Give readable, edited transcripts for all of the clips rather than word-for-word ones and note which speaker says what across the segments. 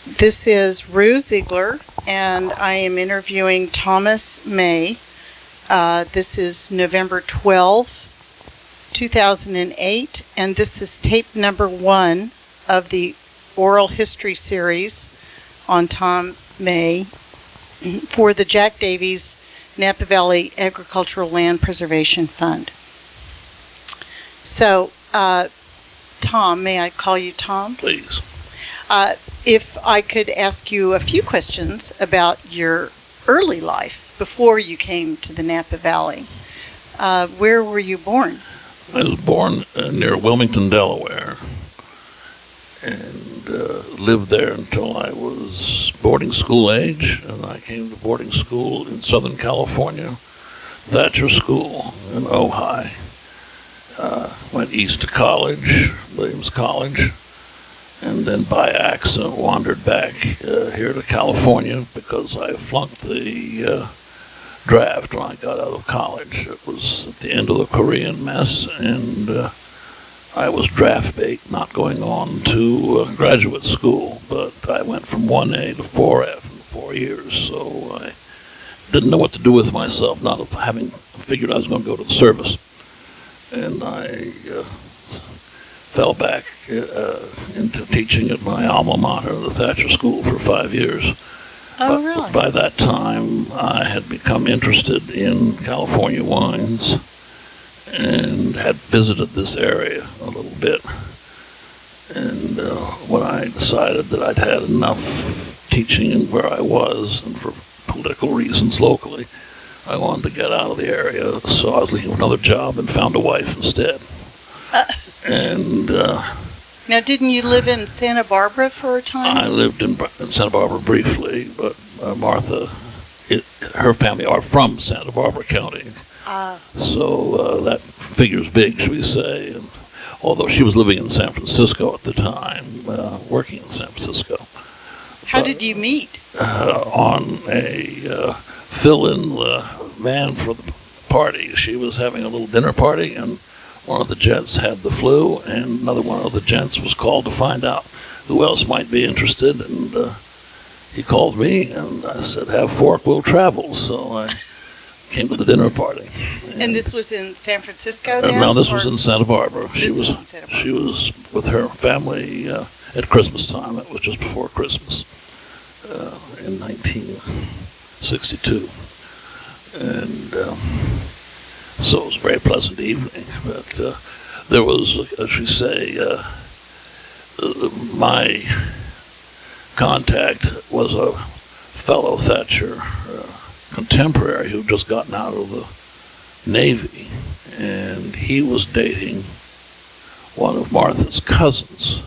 Speaker 1: This is Rue Ziegler, and I am interviewing Thomas May. This is November 12th, 2008, and this is tape number 1 of the oral history series on Tom May for the Jack Davies Napa Valley Agricultural Land Preservation Fund. So, Tom, may I call you Tom?
Speaker 2: Please.
Speaker 1: If I could ask you a few questions about your early life before you came to the Napa Valley. Where were you born?
Speaker 2: I was born near Wilmington, Delaware, and lived there until I was boarding school age, and I came to boarding school in Southern California, Thatcher School in Ojai. Went east to college, Williams College, and then by accident wandered back here to California because I flunked the draft when I got out of college. It was at the end of the Korean mess, and I was draft bait, not going on to graduate school, but I went from 1A to 4F in 4 years, so I didn't know what to do with myself, not having figured I was going to go to the service. And I fell back into teaching at my alma mater, the Thatcher School, for 5 years.
Speaker 1: Oh, really?
Speaker 2: But by that time, I had become interested in California wines and had visited this area a little bit. And when I decided that I'd had enough teaching in where I was, and for political reasons locally, I wanted to get out of the area, so I was looking for another job and found a wife instead. And
Speaker 1: now, didn't you live in Santa Barbara for a time?
Speaker 2: I lived in Santa Barbara briefly, but Martha, her family are from Santa Barbara County, so that figures big, should we say. And although she was living in San Francisco at the time, working in San Francisco.
Speaker 1: How did you meet?
Speaker 2: On a fill-in van for the party. She was having a little dinner party, and one of the gents had the flu, and another one of the gents was called to find out who else might be interested, and he called me, and I said, "Have fork, we'll travel." So I came to the dinner party.
Speaker 1: And this was in San Francisco then?
Speaker 2: No, this was in Santa Barbara.
Speaker 1: She
Speaker 2: was with her family at Christmas time. It was just before Christmas in 1962. And so it was a very pleasant evening. But there was, as you say, my contact was a fellow Thatcher contemporary who'd just gotten out of the Navy, and he was dating one of Martha's cousins.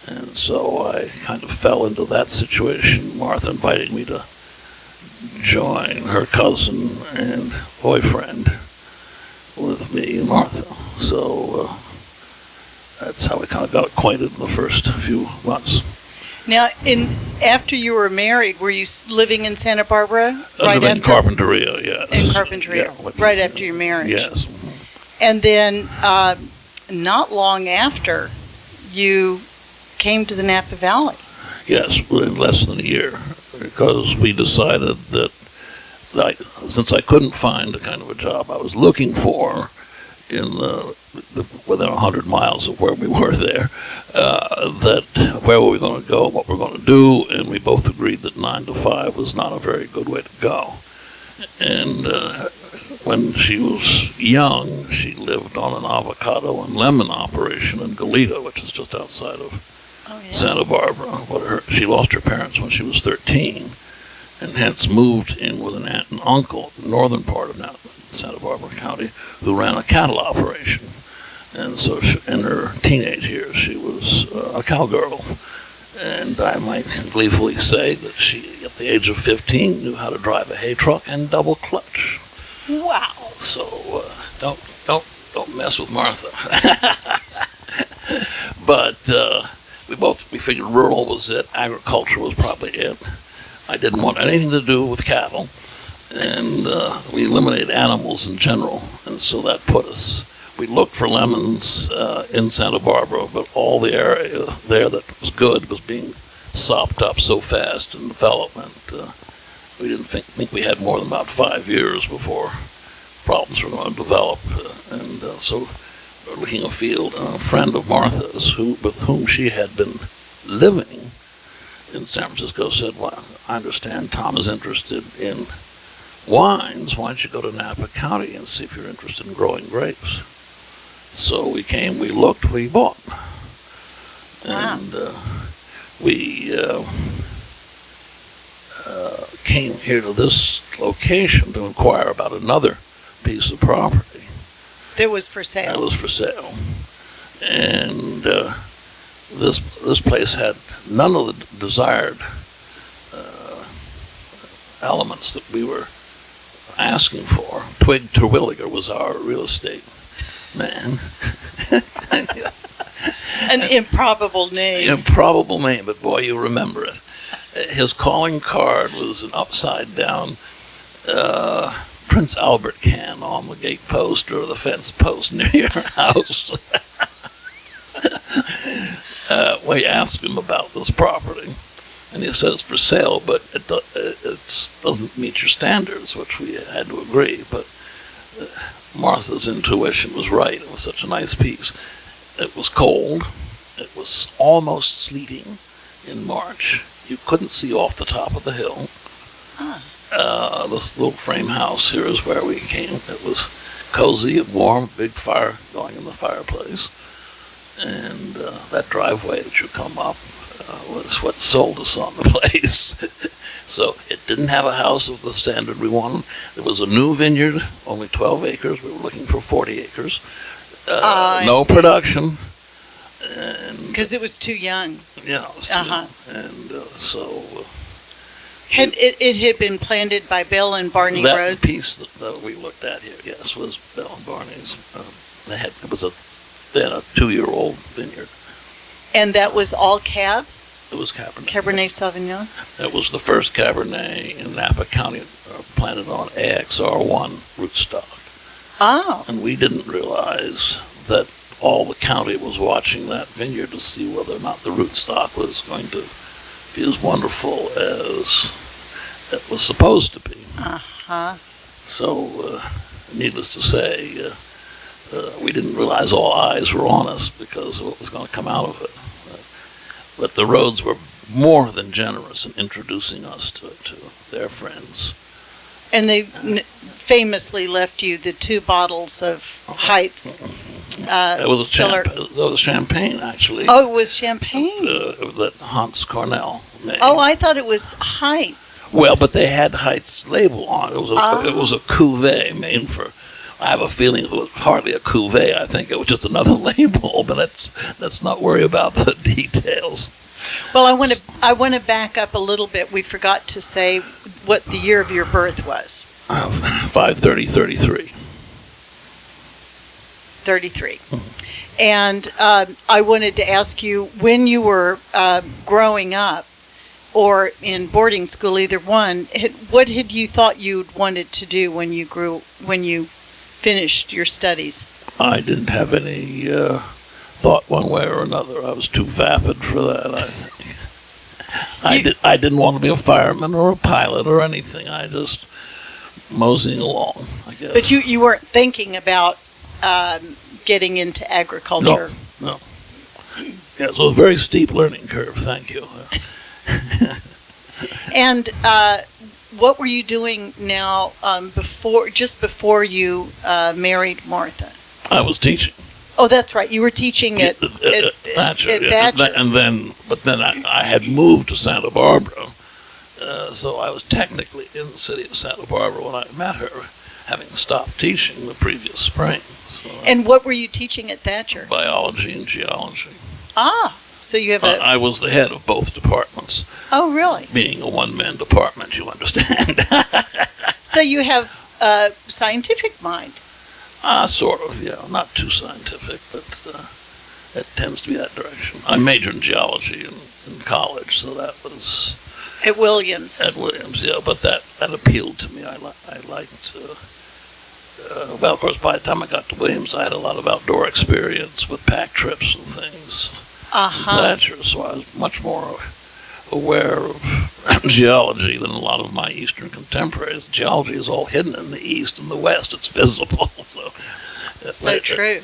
Speaker 2: And so I kind of fell into that situation. Martha invited me to join her cousin and boyfriend with me and Martha. So that's how we kind of got acquainted in the first few months.
Speaker 1: Now, after you were married, were you living in Santa Barbara?
Speaker 2: In Carpinteria, yes.
Speaker 1: In Carpinteria, right after your marriage?
Speaker 2: Yes.
Speaker 1: And then, not long after, you came to the Napa Valley.
Speaker 2: Yes, in less than a year, because we decided that since I couldn't find the kind of a job I was looking for in within 100 miles of where we were there, that where were we going to go, what we're going to do, and we both agreed that 9 to 5 was not a very good way to go. And when she was young, she lived on an avocado and lemon operation in Goleta, which is just outside of Santa Barbara. She lost her parents when she was 13, and hence moved in with an aunt and uncle at the northern part of Santa Barbara County, who ran a cattle operation. And so in her teenage years, she was a cowgirl. And I might gleefully say that she, at the age of 15, knew how to drive a hay truck and double clutch.
Speaker 1: Wow.
Speaker 2: So don't mess with Martha. But we figured rural was it. Agriculture was probably it. I didn't want anything to do with cattle, and we eliminated animals in general, and so that put us. We looked for lemons in Santa Barbara, but all the area there that was good was being sopped up so fast in development. We didn't think we had more than about 5 years before problems were going to develop, and so we're looking afield. A friend of Martha's, with whom she had been living in San Francisco, said, "Well, I understand Tom is interested in wines. Why don't you go to Napa County and see if you're interested in growing grapes?" So we came, we looked, we bought, and we came here to this location to inquire about another piece of property
Speaker 1: that was for sale.
Speaker 2: That was for sale, and this place had none of the desired elements that we were asking for. Twig Terwilliger was our real estate man.
Speaker 1: An improbable name.
Speaker 2: Improbable name, but boy, you remember it. His calling card was an upside-down Prince Albert can on the gate post or the fence post near your house. We asked him about this property, and he says for sale, but it doesn't meet your standards, which we had to agree. But Martha's intuition was right. It was such a nice piece. It was cold. It was almost sleeting in March. You couldn't see off the top of the hill. This little frame house here is where we came. It was cozy and warm, big fire going in the fireplace. And that driveway that you come up was what sold us on the place. So it didn't have a house of the standard we wanted. There was a new vineyard, only 12 acres. We were looking for 40 acres. No production.
Speaker 1: Because it was too young.
Speaker 2: Yeah, it was too young. And so...
Speaker 1: it had been planted by Bill and Barney Rhodes?
Speaker 2: That piece that we looked at here, yes, was Bill and Barney's. They had a 2-year-old vineyard.
Speaker 1: And that was all Cab?
Speaker 2: It was Cabernet.
Speaker 1: Cabernet Sauvignon?
Speaker 2: It was the first Cabernet in Napa County planted on AXR1 rootstock.
Speaker 1: Oh.
Speaker 2: And we didn't realize that all the county was watching that vineyard to see whether or not the rootstock was going to be as wonderful as it was supposed to be.
Speaker 1: Uh-huh.
Speaker 2: So, needless to say, we didn't realize all eyes were on us because of what was going to come out of it. But the Rhodes were more than generous in introducing us to their friends.
Speaker 1: And they famously left you the 2 bottles of Heights.
Speaker 2: It was champagne, actually.
Speaker 1: Oh, it was champagne?
Speaker 2: That Hans Cornell made.
Speaker 1: Oh, I thought it was Heights.
Speaker 2: Well, but they had Heights label on it. It was a cuvee made for... I have a feeling it was hardly a cuvee. I think it was just another label, but let's not worry about the details.
Speaker 1: Well, I want to back up a little bit. We forgot to say what the year of your birth was.
Speaker 2: 5/30/33.
Speaker 1: 33. And I wanted to ask you, when you were growing up or in boarding school, either one, what had you thought you'd wanted to do when you finished your studies?
Speaker 2: I didn't have any thought one way or another. I was too vapid for that. I didn't want to be a fireman or a pilot or anything. I just moseying along, I guess.
Speaker 1: But you weren't thinking about getting into agriculture?
Speaker 2: No. Yeah, so a very steep learning curve, thank you.
Speaker 1: And what were you doing now before you married Martha?
Speaker 2: I was teaching.
Speaker 1: Oh, that's right. You were teaching at
Speaker 2: Thatcher.
Speaker 1: Thatcher.
Speaker 2: But then I had moved to Santa Barbara, so I was technically in the city of Santa Barbara when I met her, having stopped teaching the previous spring. So
Speaker 1: and what were you teaching at Thatcher?
Speaker 2: Biology and geology.
Speaker 1: Ah, so you have
Speaker 2: I was the head of both departments.
Speaker 1: Oh, really?
Speaker 2: Being a one-man department, you understand.
Speaker 1: So you have a scientific mind.
Speaker 2: Sort of, yeah. Not too scientific, but it tends to be that direction. I majored in geology in college, so that was...
Speaker 1: At Williams.
Speaker 2: At Williams, yeah. But that appealed to me. I liked... well, of course, by the time I got to Williams, I had a lot of outdoor experience with pack trips and things.
Speaker 1: Uh-huh.
Speaker 2: Thatcher, so I was much more aware of geology than a lot of my Eastern contemporaries. Geology is all hidden in the East. In the West, it's visible.
Speaker 1: So true.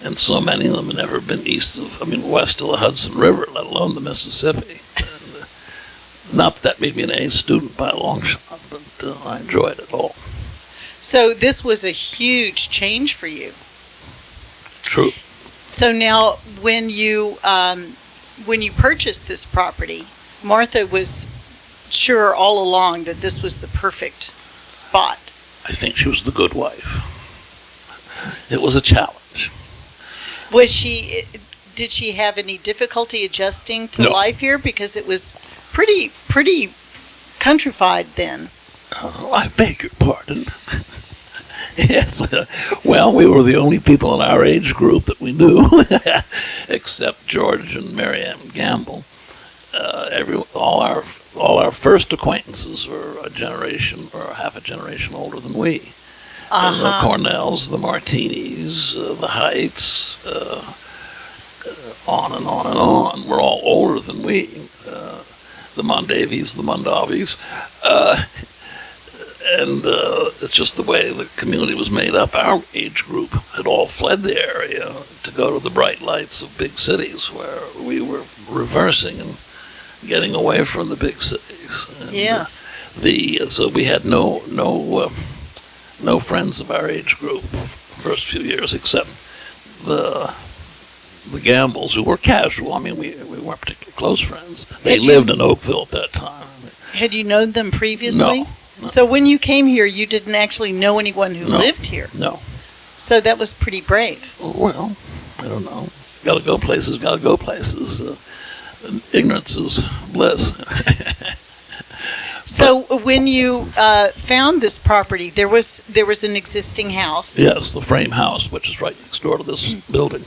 Speaker 2: And so many of them have never been west of the Hudson River, let alone the Mississippi. And, not that made me an A student by a long shot, but I enjoyed it all.
Speaker 1: So this was a huge change for you.
Speaker 2: True.
Speaker 1: So now, when you purchased this property, Martha was sure all along that this was the perfect spot.
Speaker 2: I think she was the good wife. It was a challenge.
Speaker 1: Did she have any difficulty adjusting to
Speaker 2: No.
Speaker 1: life here? Because it was pretty countrified then.
Speaker 2: I beg your pardon. Yes. Well, we were the only people in our age group that we knew, except George and Mary Ann Gamble. All our first acquaintances were a generation or half a generation older than we. The Cornells, the Martinis, the Heights, on and on and on. Were all older than we. The Mondavies, the Mondavis. And it's just the way the community was made up. Our age group had all fled the area to go to the bright lights of big cities, where we were reversing and getting away from the big cities. And,
Speaker 1: yes.
Speaker 2: So we had no friends of our age group the first few years, except the Gambles, who were casual. I mean, we weren't particularly close friends. They lived in Oakville at that time.
Speaker 1: Had you known them previously?
Speaker 2: No.
Speaker 1: So when you came here, you didn't actually know anyone who lived here?
Speaker 2: No.
Speaker 1: So that was pretty brave.
Speaker 2: Well, I don't know. Gotta go places. Ignorance is bliss.
Speaker 1: So when you found this property, there was an existing house.
Speaker 2: Yes, the frame house, which is right next door to this building.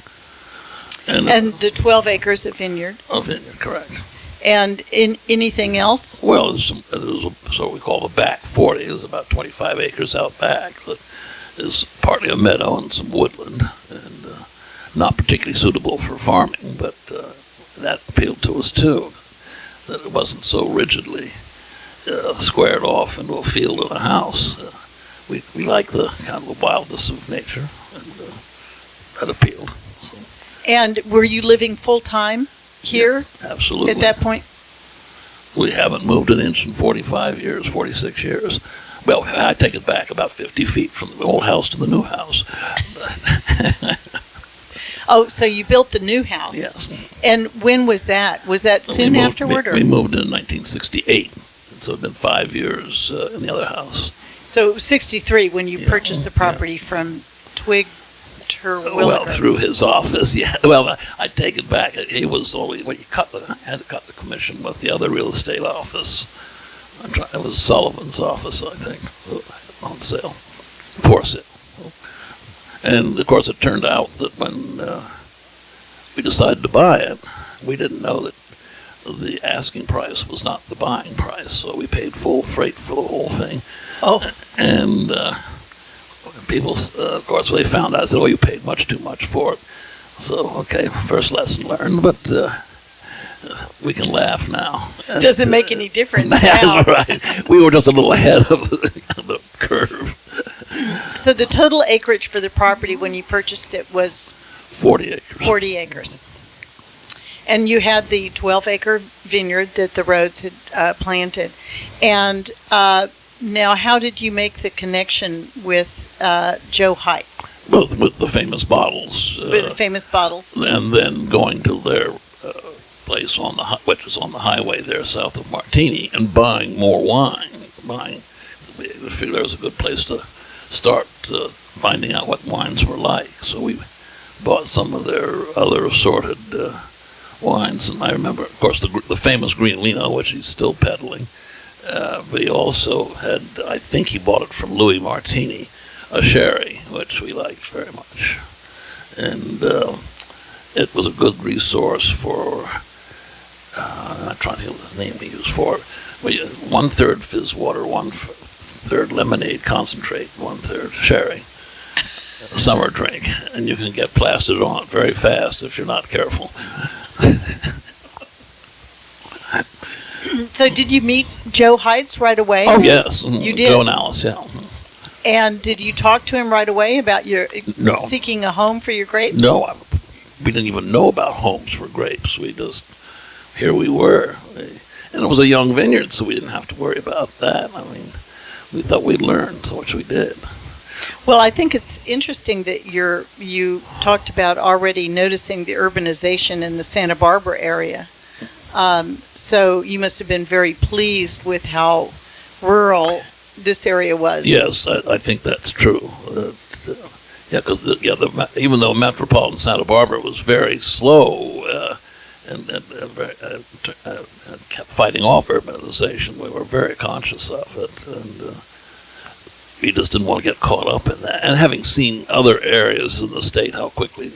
Speaker 1: And the 12 acres of vineyard.
Speaker 2: Of vineyard, correct.
Speaker 1: And in anything else?
Speaker 2: Well, there's what we call the back 40. There's about 25 acres out back that is partly a meadow and some woodland, and not particularly suitable for farming, but that appealed to us too, that it wasn't so rigidly squared off into a field and a house. We like the kind of the wildness of nature, and that appealed. So.
Speaker 1: And were you living full-time here?
Speaker 2: Yeah, absolutely.
Speaker 1: At that point?
Speaker 2: We haven't moved an inch in 46 years. Well, I take it back, about 50 feet from the old house to the new house.
Speaker 1: Oh, so you built the new house?
Speaker 2: Yes.
Speaker 1: And when was that? Was that soon afterward?
Speaker 2: We moved in 1968, so it's been 5 years in the other house.
Speaker 1: So it was 63 when you purchased the property from Twig Terwilliger.
Speaker 2: Well, through his office, yeah. Well, I take it back. He was only, I had to cut the commission with the other real estate office. It was Sullivan's office, I think, on sale, for sale. And, of course, it turned out that when we decided to buy it, we didn't know that the asking price was not the buying price, so we paid full freight for the whole thing.
Speaker 1: Oh.
Speaker 2: And people, of course, when they found out, said, "Oh, you paid much too much for it." So, okay, first lesson learned, but we can laugh now.
Speaker 1: Doesn't make any difference now.
Speaker 2: Right. We were just a little ahead of the curve.
Speaker 1: So the total acreage for the property when you purchased it was
Speaker 2: 40 acres.
Speaker 1: 40 acres. And you had the 12-acre vineyard that the Rhodes had planted. And now, how did you make the connection with Joe Heights?
Speaker 2: Well, with the famous bottles.
Speaker 1: With the famous bottles.
Speaker 2: And then going to their place which is on the highway there south of Martini, and buying more wine. We figured there was a good place to start finding out what wines were like. So we bought some of their other assorted wines, and I remember, of course, the famous Green Lino, which he's still peddling. But he also had, I think he bought it from Louis Martini, a sherry, which we liked very much. And it was a good resource for, I'm not trying to think of the name we used for it, but 1/3 fizz water, 1/3 lemonade concentrate, 1/3 sherry. A summer drink, and you can get plastered on it very fast if you're not careful.
Speaker 1: So did you meet Joe Heitz right away?
Speaker 2: Oh, yes.
Speaker 1: You did?
Speaker 2: Joe and Alice, yeah.
Speaker 1: And did you talk to him right away about your
Speaker 2: No.
Speaker 1: seeking a home for your grapes?
Speaker 2: No, we didn't even know about homes for grapes. Here we were. And it was a young vineyard, so we didn't have to worry about that. I mean, we thought we'd learn, so which we did.
Speaker 1: Well, I think it's interesting that you talked about already noticing the urbanization in the Santa Barbara area. So you must have been very pleased with how rural this area was.
Speaker 2: Yes, I think that's true. Yeah, because even though metropolitan Santa Barbara was very slow and kept fighting off urbanization, we were very conscious of it, and we just didn't want to get caught up in that. And having seen other areas in the state, how quickly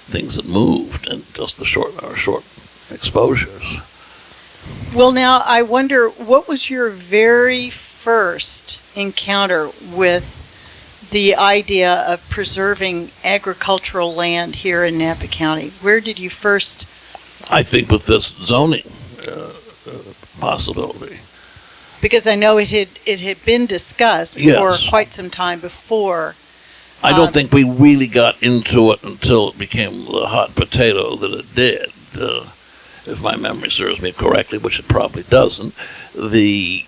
Speaker 2: things had moved, and just our short exposures.
Speaker 1: Well, now I wonder, what was your very first encounter with the idea of preserving agricultural land here in Napa County? Where did you first?
Speaker 2: I think with this zoning possibility.
Speaker 1: Because I know it had been discussed for quite some time before.
Speaker 2: I don't think we really got into it until it became the hot potato that it did. If my memory serves me correctly, which it probably doesn't, the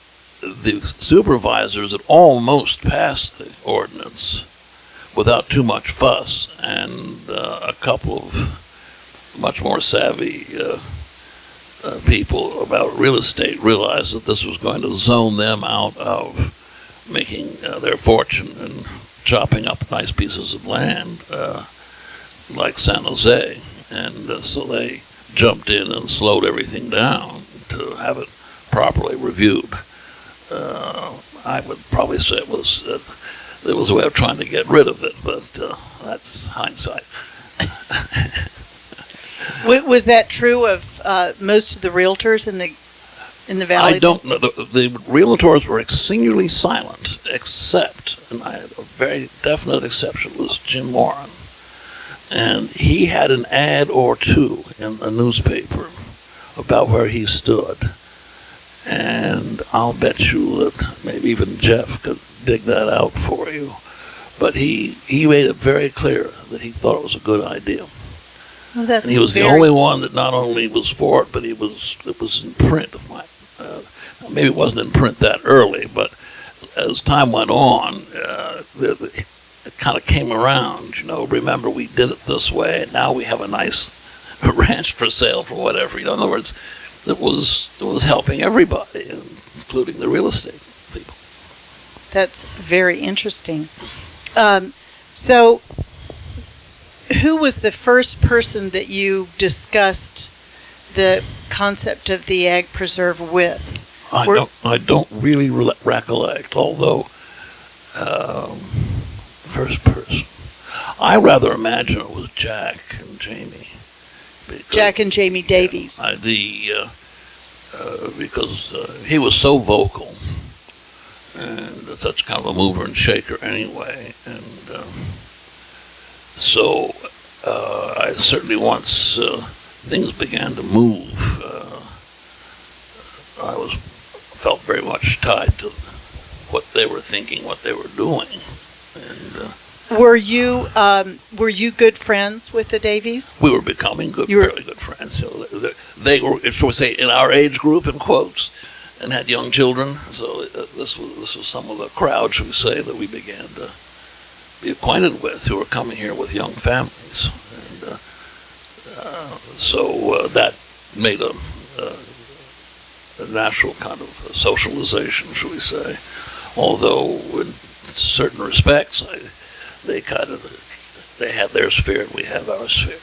Speaker 2: supervisors had almost passed the ordinance without too much fuss, and a couple of much more savvy people about real estate realized that this was going to zone them out of making their fortune and chopping up nice pieces of land like San Jose, and so they jumped in and slowed everything down to have it properly reviewed. I would probably say it was a way of trying to get rid of it, but that's hindsight.
Speaker 1: Was that true of most of the realtors in the valley?
Speaker 2: I don't know. The realtors were singularly silent, except, and I had a very definite exception, was Jim Warren. And he had an ad or two in a newspaper about where he stood. And I'll bet you that maybe even Jeff could dig that out for you. But he made it very clear that he thought it was a good idea.
Speaker 1: Well, that's
Speaker 2: and he was the only one that not only was for it, but it was in print. Maybe it wasn't in print that early, but as time went on, it kind of came around. Remember, we did it this way, and now we have a nice ranch for sale for whatever. In other words, it was helping everybody, including the real estate people.
Speaker 1: That's very interesting. So, who was the first person that you discussed the concept of the ag preserve with?
Speaker 2: I don't really recollect, although first person. I rather imagine it was Jack and Jamie.
Speaker 1: Jack and Jamie Davies.
Speaker 2: Because he was so vocal and such kind of a mover and shaker anyway, and so I certainly once things began to move, I felt very much tied to what they were thinking, what they were doing, and.
Speaker 1: Were you good friends with the Davies?
Speaker 2: We were becoming fairly good friends. They were, shall we say, in our age group, in quotes, and had young children. So this was some of the crowd, shall we say, that we began to be acquainted with, who were coming here with young families, and so that made a natural kind of socialization, shall we say. Although, in certain respects, they had their sphere and we have our sphere.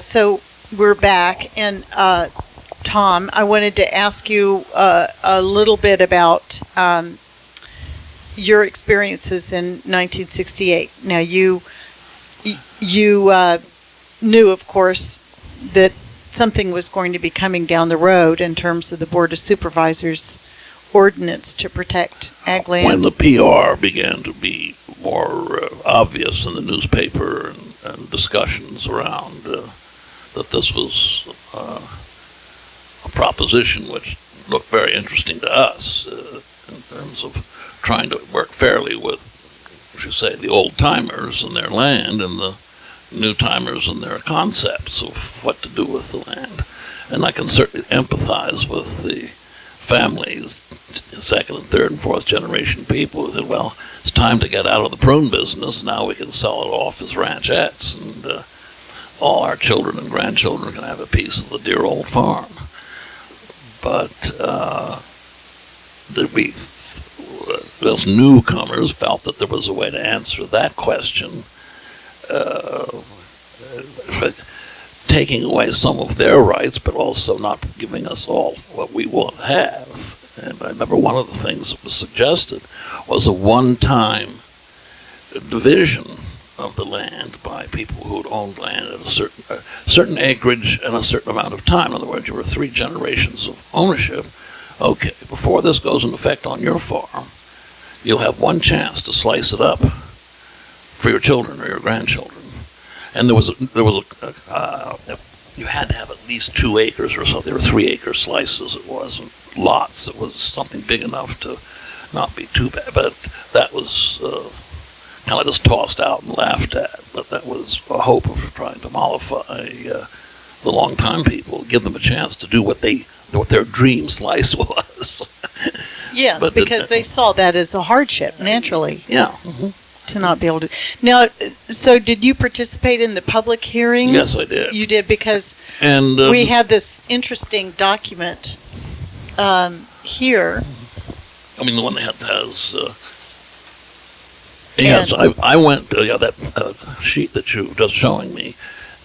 Speaker 1: So we're back, and Tom, I wanted to ask you a little bit about your experiences in 1968. Now, you knew, of course, that something was going to be coming down the road in terms of the Board of Supervisors ordinance to protect ag land.
Speaker 2: When the PR began to be more obvious in the newspaper and discussions around that this was a proposition which looked very interesting to us in terms of trying to work fairly with, as you say, the old timers and their land and the new timers and their concepts of what to do with the land. And I can certainly empathize with the families, second and third and fourth generation people who said, well, it's time to get out of the prune business. Now we can sell it off as ranchettes, and all our children and grandchildren can have a piece of the dear old farm. But those newcomers felt that there was a way to answer that question, taking away some of their rights, but also not giving us all what we want to have. And I remember one of the things that was suggested was a one-time division of the land by people who had owned land at a certain acreage and a certain amount of time. In other words, you were 3 generations of ownership. Okay, before this goes into effect on your farm, you'll have one chance to slice it up for your children or your grandchildren. And you had to have at least 2 acres or something. There were 3-acre slices. It wasn't lots. It was something big enough to not be too bad. But that was kind of just tossed out and laughed at. But that was a hope of trying to mollify the long-time people, give them a chance to do what their dream slice was.
Speaker 1: Yes, but because they saw that as a hardship, naturally.
Speaker 2: Yeah. Mm-hmm.
Speaker 1: To not be able to. Now, so did you participate in the public hearings?
Speaker 2: Yes, I did.
Speaker 1: You did, because we have this interesting document here.
Speaker 2: I mean, the one that has. Yes, I went. That sheet that you were just showing me.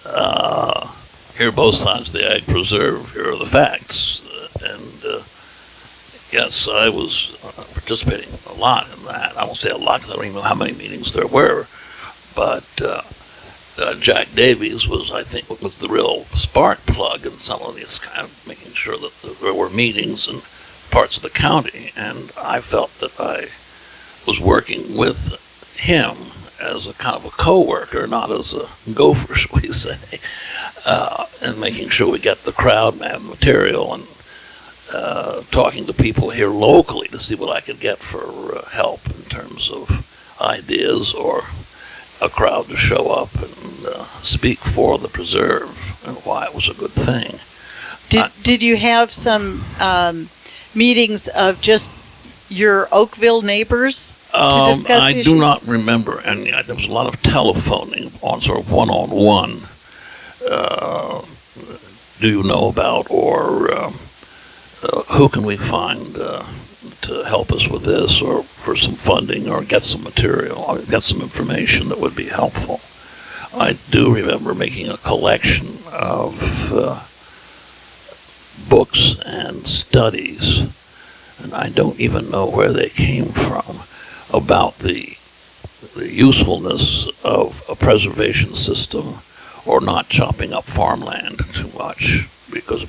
Speaker 2: Here are both sides of the Ag Preserve. Here are the facts, and. Yes, I was participating a lot in that. I won't say a lot because I don't even know how many meetings there were. But Jack Davies was, I think, what was the real spark plug in some of these, kind of making sure that there were meetings in parts of the county. And I felt that I was working with him as a kind of a co-worker, not as a gopher, shall we say, and making sure we get the crowd material and talking to people here locally to see what I could get for help in terms of ideas or a crowd to show up and speak for the preserve and why it was a good thing.
Speaker 1: Did you have some meetings of just your Oakville neighbors to discuss
Speaker 2: I
Speaker 1: issues?
Speaker 2: do not remember any. There was a lot of telephoning on sort of one-on-one. Do you know about, or who can we find to help us with this, or for some funding, or get some material, or get some information that would be helpful. I do remember making a collection of books and studies, and I don't even know where they came from, about the usefulness of a preservation system or not chopping up farmland too much, because